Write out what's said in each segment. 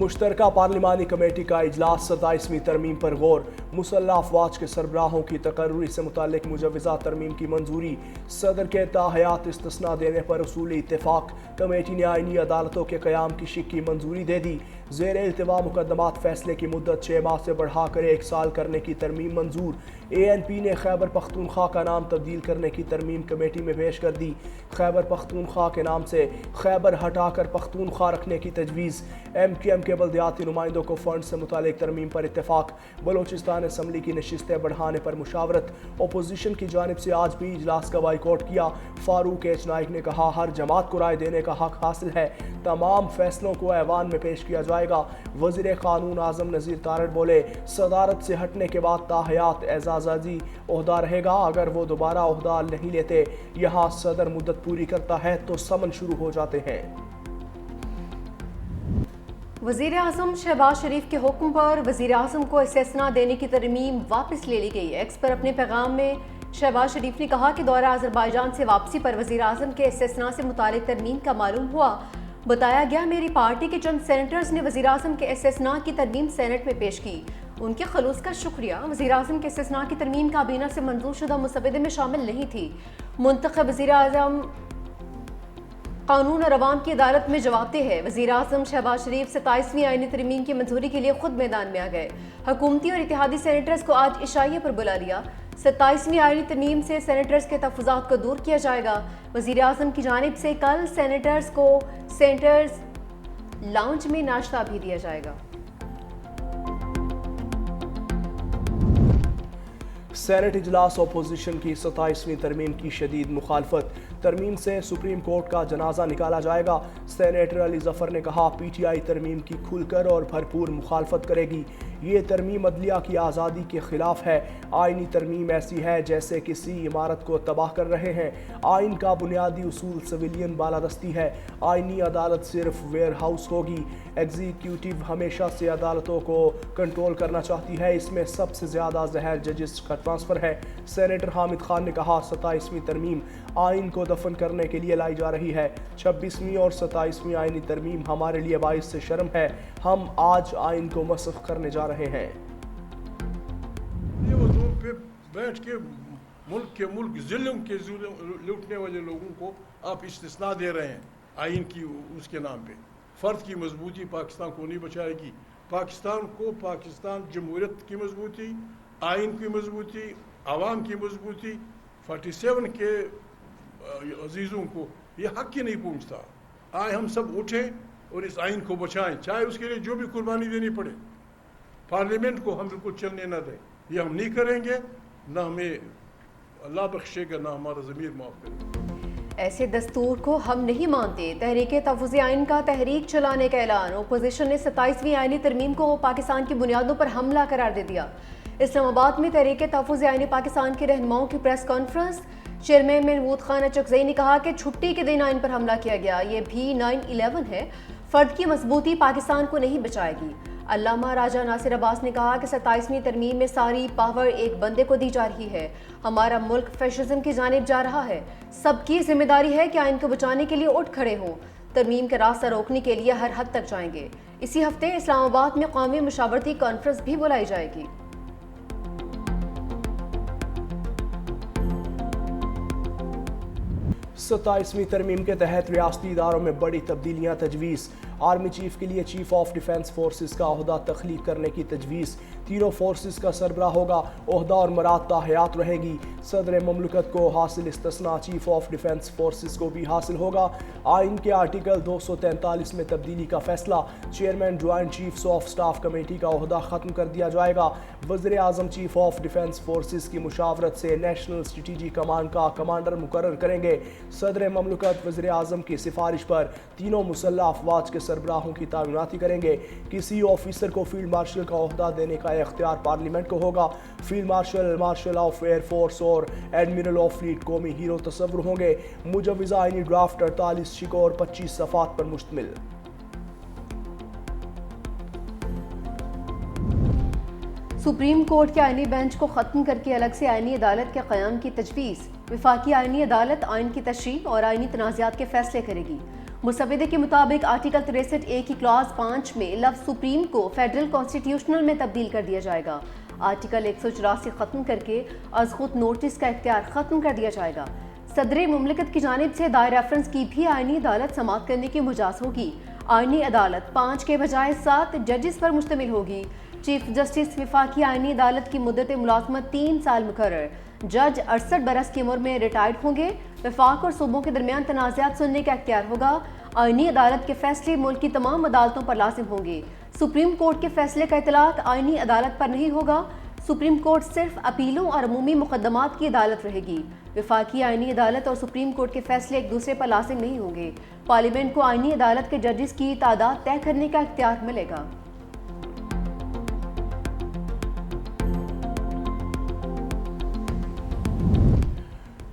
مشترکہ پارلیمانی کمیٹی کا اجلاس 27ویں ترمیم پر غور، مسلح افواج کے سربراہوں کی تقرری سے متعلق مجوزہ ترمیم کی منظوری، صدر کے تاحیات استثناء دینے پر اصولی اتفاق، کمیٹی نے آئینی عدالتوں کے قیام کی شق کی منظوری دے دی، زیر التوا مقدمات فیصلے کی مدت 6 ماہ سے بڑھا کر 1 سال کرنے کی ترمیم منظور، ANP نے خیبر پختونخوا کا نام تبدیل کرنے کی ترمیم کمیٹی میں پیش کر دی، خیبر پختونخوا کے نام سے خیبر ہٹا کر پختونخوا رکھنے کی تجویز، MQM کے بلدیاتی نمائندوں کو فنڈ سے متعلق ترمیم پر اتفاق، بلوچستان اسمبلی کی نشستیں بڑھانے پر مشاورت، اپوزیشن کی جانب سے آج بھی اجلاس کا بائیکاٹ کیا، فاروق ایچ نائک نے کہا ہر جماعت کو رائے دینے کا حق حاصل ہے، تمام فیصلوں کو ایوان میں پیش کیا جائے گا، وزیر قانون اعظم نذیر تارڑ بولے صدارت سے ہٹنے کے بعد تاحیات اعزازی عہدہ رہے گا، اگر وہ دوبارہ عہدہ نہیں لیتے، یہاں صدر مدت پوری کرتا ہے تو سمن شروع ہو جاتے ہیں۔ وزیر اعظم شہباز شریف کے حکم پر وزیر اعظم کو استثناء دینے کی ترمیم واپس لے لی گئی۔ ایکس پر اپنے پیغام میں شہباز شریف نے کہا کہ دورہ آذربائیجان سے واپسی پر وزیر اعظم کے استثناء سے متعلق ترمیم کا معلوم ہوا، بتایا گیا میری پارٹی کے چند سینیٹرز نے وزیر اعظم کے استثناء کی ترمیم سینٹ میں پیش کی، ان کے خلوص کا شکریہ۔ وزیر اعظم کے استثناء کی ترمیم کابینہ سے منظور شدہ مسودے میں شامل نہیں تھی۔ منتخب وزیر اعظم قانون اور عوام کی عدالت میں جواب دہ ہے۔ وزیر اعظم شہباز شریف 27ویں آئینی ترمیم کی منظوری کے لیے خود میدان میں آ گئے۔ حکومتی اور اتحادی سینیٹرز کو آج عشائیے پر بلا لیا۔ 27ویں آئینی ترمیم سے سینیٹرز کے تحفظات کو دور کیا جائے گا۔ وزیر اعظم کی جانب سے کل سینیٹرز کو سینیٹرز لاؤنج میں ناشتہ بھی دیا جائے گا۔ سینٹ اجلاس اپوزیشن کی 27ویں ترمیم کی شدید مخالفت، ترمیم سے سپریم کورٹ کا جنازہ نکالا جائے گا، سینیٹر علی ظفر نے کہا PTI ترمیم کی کھل کر اور بھرپور مخالفت کرے گی، یہ ترمیم عدلیہ کی آزادی کے خلاف ہے، آئینی ترمیم ایسی ہے جیسے کسی عمارت کو تباہ کر رہے ہیں، آئین کا بنیادی اصول سویلین بالادستی ہے، آئینی عدالت صرف ویئر ہاؤس ہوگی، ایگزیکیوٹیو ہمیشہ سے عدالتوں کو کنٹرول کرنا چاہتی ہے، اس میں سب سے زیادہ زہر ججز کا ٹرانسفر ہے، سینیٹر حامد خان نے کہا 27ویں ترمیم آئین کو دفن کرنے کے لیے لائی جا رہی ہے، 26ویں اور 27ویں آئینی ترمیم ہمارے لیے باعث سے شرم ہے، ہم آج آئین کو مسخ کرنے جا رہے ہیں۔ یہ وضوح پہ بیٹھ کے ملک ظلم کے لوٹنے والے لوگوں کو آپ استثناء دے رہے ہیں آئین کی اس کے نام پہ۔ فرد کی مضبوطی پاکستان کو نہیں بچائے گی، پاکستان کو پاکستان جمہوریت کی مضبوطی، آئین کی مضبوطی، عوام کی مضبوطی، 47 کے عزیزوں کو یہ حق ہی نہیں پہنچتا۔ آئے ہم سب اٹھیں اور اس آئین کو بچائیں، چاہے اس کے لیے جو بھی قربانی دینی پڑے، پارلیمنٹ کو ہم بالکل چلنے نہ دیں، یہ ہم نہیں کریں گے، نہ ہمیں اللہ بخشے گا نہ ہمارا ضمیر معاف کرے گا۔ ایسے دستور کو ہم نہیں مانتے، تحریک تحفظ آئین کا تحریک چلانے کا اعلان، اپوزیشن نے 27ویں آئینی ترمیم کو پاکستان کی بنیادوں پر حملہ قرار دے دیا۔ اسلام آباد میں تحریک تحفظ آئین پاکستان کے رہنماؤں کی press conference, chairman Mahmood Khan Achakzai نے کہا کہ چھٹی کے دن آئین پر حملہ کیا گیا، یہ بھی 9/11 ہے، فرد کی مضبوطی پاکستان کو نہیں بچائے گی۔ علامہ راجہ ناصر عباس نے کہا کہ 27ویں ترمیم میں ساری پاور ایک بندے کو دی جا رہی ہے، ہمارا ملک فیشزم کی جانب جا رہا ہے، سب کی ذمہ داری ہے کہ آئین کو بچانے کے لیے اٹھ کھڑے ہوں، ترمیم کا راستہ روکنے کے لیے ہر حد تک جائیں گے۔ اسی ہفتے اسلام آباد میں قومی مشاورتی کانفرنس بھی بلائی جائے گی۔ 27ویں ترمیم کے تحت ریاستی اداروں میں بڑی تبدیلیاں تجویز، آرمی چیف کے لیے چیف آف ڈیفنس فورسز کا عہدہ تخلیق کرنے کی تجویز، تینوں فورسز کا سربراہ ہوگا، عہدہ اور مراد تاحیات رہے گی، صدر مملکت کو حاصل استثناء چیف آف ڈیفنس فورسز کو بھی حاصل ہوگا، آئین کے آرٹیکل 243 میں تبدیلی کا فیصلہ، chairman joint chiefs of staff committee کا عہدہ ختم کر دیا جائے گا، وزیر اعظم چیف آف ڈیفنس فورسز کی مشاورت سے نیشنل اسٹریٹجی کمانڈ کا کمانڈر مقرر کریں گے، صدر مملکت وزیر اعظم کی سفارش پر تینوں مسلح افواج کے سربراہوں کی تعیناتی کریں گے، کسی آفیسر کو فیلڈ مارشل کا عہدہ دینے کا اختیار پارلیمنٹ کو ہوگا، field marshal, martial of air force اور ایڈمرل آف فلیٹ قومی ہیرو تصور ہوں گے، مجوزہ آئینی ڈرافٹ 48 شقوں اور 25 صفحات پر مشتمل۔ سپریم کورٹ کے آئینی بینچ کو ختم کر کے الگ سے آئینی عدالت کے قیام کی تجویز، وفاقی آئینی عدالت آئین کی تشریح اور آئینی تنازعات کے فیصلے کرے گی، مسودے کے مطابق آرٹیکل 63A کی کلاز 5 میں لفظ سپریم کو فیڈرل کانسٹیٹیوشنل میں تبدیل کر دیا جائے گا۔ آرٹیکل 184 ختم کر کے از خود نوٹس کا اختیار ختم کر دیا جائے گا۔ صدر مملکت کی جانب سے دائر ریفرنس کی بھی آئینی عدالت سماعت کرنے کی مجاز ہوگی۔ آئینی عدالت 5 کے بجائے 7 ججز پر مشتمل ہوگی۔ چیف جسٹس وفاقی آئینی عدالت کی مدت ملازمت 3 سال مقرر۔ جج 68 برس کی عمر میں ریٹائرڈ ہوں گے۔ وفاق اور صوبوں کے درمیان تنازعات سننے کا اختیار ہوگا۔ آئینی عدالت کے فیصلے ملک کی تمام عدالتوں پر لازم ہوں گے۔ سپریم کورٹ کے فیصلے کا اطلاق آئینی عدالت پر نہیں ہوگا۔ سپریم کورٹ صرف اپیلوں اور عمومی مقدمات کی عدالت رہے گی۔ وفاقی آئینی عدالت اور سپریم کورٹ کے فیصلے ایک دوسرے پر لازم نہیں ہوں گے۔ پارلیمنٹ کو آئینی عدالت کے ججز کی تعداد طے کرنے کا اختیار ملے گا۔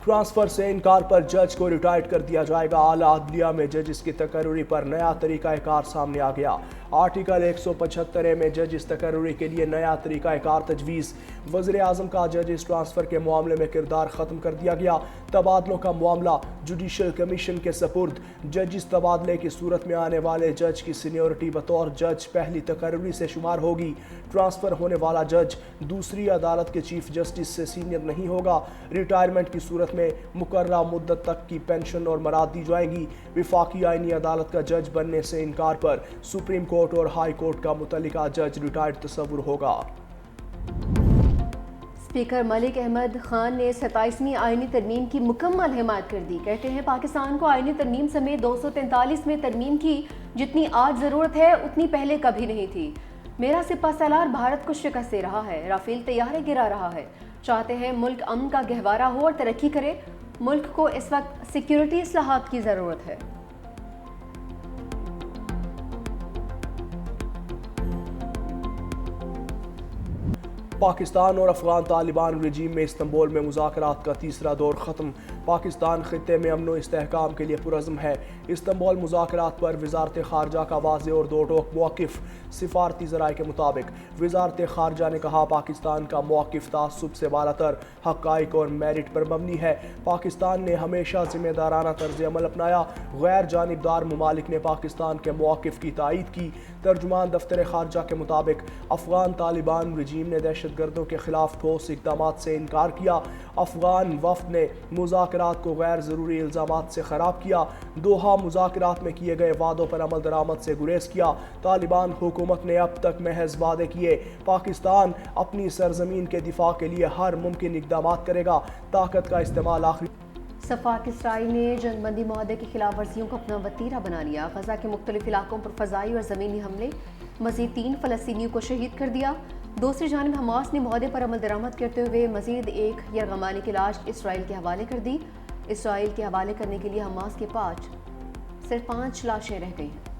ٹرانسفر سے انکار پر جج کو ریٹائرڈ کر دیا جائے گا۔ اعلیٰ عدلیہ میں ججز کی تقرری پر نیا طریقہ کار سامنے آ گیا۔ آرٹیکل 175 میں ججز تقرری کے لیے نیا طریقہ کار تجویز۔ وزیر اعظم کا ججز ٹرانسفر کے معاملے میں کردار ختم کر دیا گیا۔ تبادلوں کا معاملہ جوڈیشل کمیشن کے سپرد۔ ججز تبادلے کی صورت میں آنے والے جج کی سینیورٹی بطور جج پہلی تقرری سے شمار ہوگی۔ ٹرانسفر ہونے والا جج دوسری عدالت کے چیف جسٹس سے سینئر نہیں ہوگا۔ ریٹائرمنٹ کی صورت میں مقررہ مدت تک کی پینشن اور مراد دی جائیں گی۔ وفاقی آئینی عدالت کا جج بننے سے انکار پر سپریم کورٹ اور ہائی کورٹ کا متعلقہ جج ریٹائرڈ تصور ہوگا۔ اسپیکر ملک احمد خان نے 27ویں آئینی ترمیم کی مکمل حمایت کر دی۔ کہتے ہیں پاکستان کو آئینی ترمیم سمیت 243 میں ترمیم کی جتنی آج ضرورت ہے اتنی پہلے کبھی نہیں تھی۔ میرا سپہ سالار بھارت کو شکست دے رہا ہے، رافیل طیارے گرا رہا ہے۔ چاہتے ہیں ملک امن کا گہوارہ ہو اور ترقی کرے۔ ملک کو اس وقت سیکیورٹی اصلاحات کی ضرورت ہے۔ پاکستان اور افغان طالبان رجیم میں استنبول میں مذاکرات کا تیسرا دور ختم۔ پاکستان خطے میں امن و استحکام کے لیے پرعزم ہے۔ استنبول مذاکرات پر وزارت خارجہ کا واضح اور دو ٹوک موقف۔ سفارتی ذرائع کے مطابق وزارت خارجہ نے کہا پاکستان کا موقف تعصب سے بالا تر، حقائق اور میرٹ پر مبنی ہے۔ پاکستان نے ہمیشہ ذمہ دارانہ طرز عمل اپنایا۔ غیر جانبدار ممالک نے پاکستان کے موقف کی تائید کی۔ ترجمان دفتر خارجہ کے مطابق افغان طالبان رجیم نے دہشت گردوں کے خلاف ٹھوس اقدامات سے انکار کیا۔ افغان وفد نے مذاکرات کو غیر ضروری الزامات سے خراب کیا۔ دوحہ مذاکرات میں کیے گئے وعدوں پر عمل درآمد سے گریز کیا۔ طالبان حکومت نے اب تک محض وعدے کیے۔ پاکستان اپنی سرزمین کے دفاع کے لیے ہر ممکن اقدامات کرے گا۔ طاقت کا استعمال آخری صفاق اسرائیل نے جنگ بندی معاہدے کی خلاف ورزیوں کو اپنا وتیرہ بنا لیا۔ غزہ کے مختلف علاقوں پر فضائی اور زمینی حملے، مزید 3 فلسطینیوں کو شہید کر دیا۔ دوسری جانب حماس نے معاہدے پر عمل درآمد کرتے ہوئے مزید ایک یرغمالی کی لاش اسرائیل کے حوالے کر دی۔ اسرائیل کے حوالے کرنے کے لیے حماس کے پاس صرف 5 لاشیں رہ گئی ہیں۔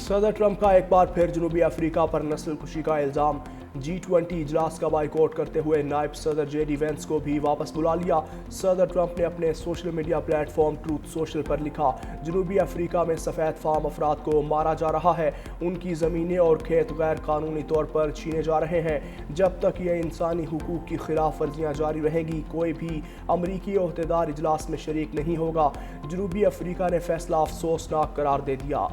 صدر ٹرمپ کا ایک بار پھر جنوبی افریقہ پر نسل کشی کا الزام۔ G20 اجلاس کا بائیکاٹ کرتے ہوئے نائب صدر جے ڈی وینس کو بھی واپس بلا لیا۔ صدر ٹرمپ نے اپنے social media platform truth social پر لکھا جنوبی افریقہ میں سفید فام افراد کو مارا جا رہا ہے، ان کی زمینیں اور کھیت غیر قانونی طور پر چھینے جا رہے ہیں۔ جب تک یہ انسانی حقوق کی خلاف ورزیاں جاری رہیں گی کوئی بھی امریکی عہدیدار اجلاس میں شریک نہیں ہوگا۔ جنوبی افریقہ نے فیصلہ افسوسناک قرار دے دیا۔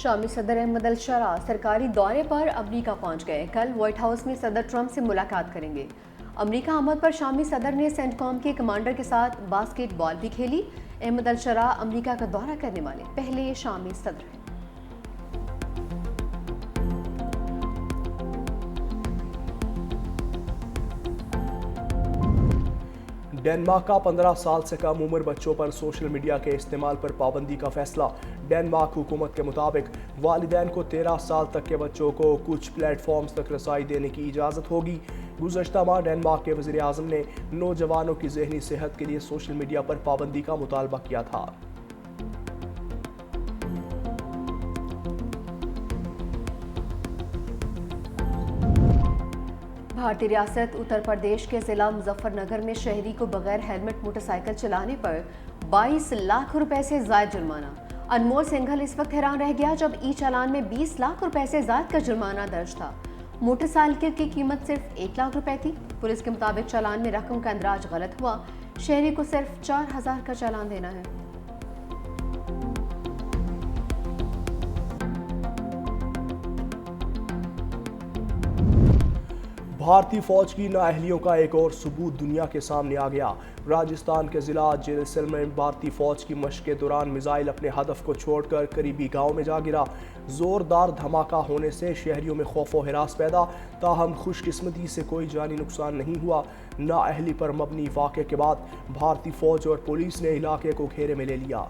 شامی صدر احمد الشرا سرکاری دورے پر امریکہ پہنچ گئے۔ کل وائٹ ہاؤس میں صدر ٹرمپ سے ملاقات کریں گے۔ امریکہ آمد پر شامی صدر نے سینٹ کام کے کمانڈر کے ساتھ باسکٹ بال بھی کھیلی۔ احمد الشرا امریکہ کا دورہ کرنے والے پہلے شامی صدر ہیں۔ ڈنمارک کا 15 سال سے کم عمر بچوں پر سوشل میڈیا کے استعمال پر پابندی کا فیصلہ۔ ڈنمارک حکومت کے مطابق والدین کو 13 سال تک کے بچوں کو کچھ پلیٹ فارمز تک رسائی دینے کی اجازت ہوگی۔ گزشتہ ماہ ڈنمارک کے وزیر اعظم نے نوجوانوں کی ذہنی صحت کے لیے سوشل میڈیا پر پابندی کا مطالبہ کیا تھا۔ بھارتی ریاست اتر پردیش کے ضلع مظفر نگر میں شہری کو بغیر ہیلمٹ موٹر سائیکل چلانے پر 22 لاکھ روپے سے زائد جرمانہ۔ انمول سنگھل اس وقت حیران رہ گیا جب ای چالان میں 20 لاکھ روپے سے زائد کا جرمانہ درج تھا۔ موٹر سائیکل کی قیمت صرف 1 لاکھ روپے تھی۔ پولیس کے مطابق چالان میں رقم کا اندراج غلط ہوا، شہری کو صرف 4000 کا چالان دینا ہے۔ بھارتی فوج کی نااہلیوں کا ایک اور ثبوت دنیا کے سامنے آ گیا۔ راجستھان کے ضلع جیسل میں بھارتی فوج کی مشق کے دوران میزائل اپنے ہدف کو چھوڑ کر قریبی گاؤں میں جا گرا۔ زوردار دھماکہ ہونے سے شہریوں میں خوف و ہراس پیدا، تاہم خوش قسمتی سے کوئی جانی نقصان نہیں ہوا۔ نااہلی پر مبنی واقعے کے بعد بھارتی فوج اور پولیس نے علاقے کو گھیرے میں لے لیا۔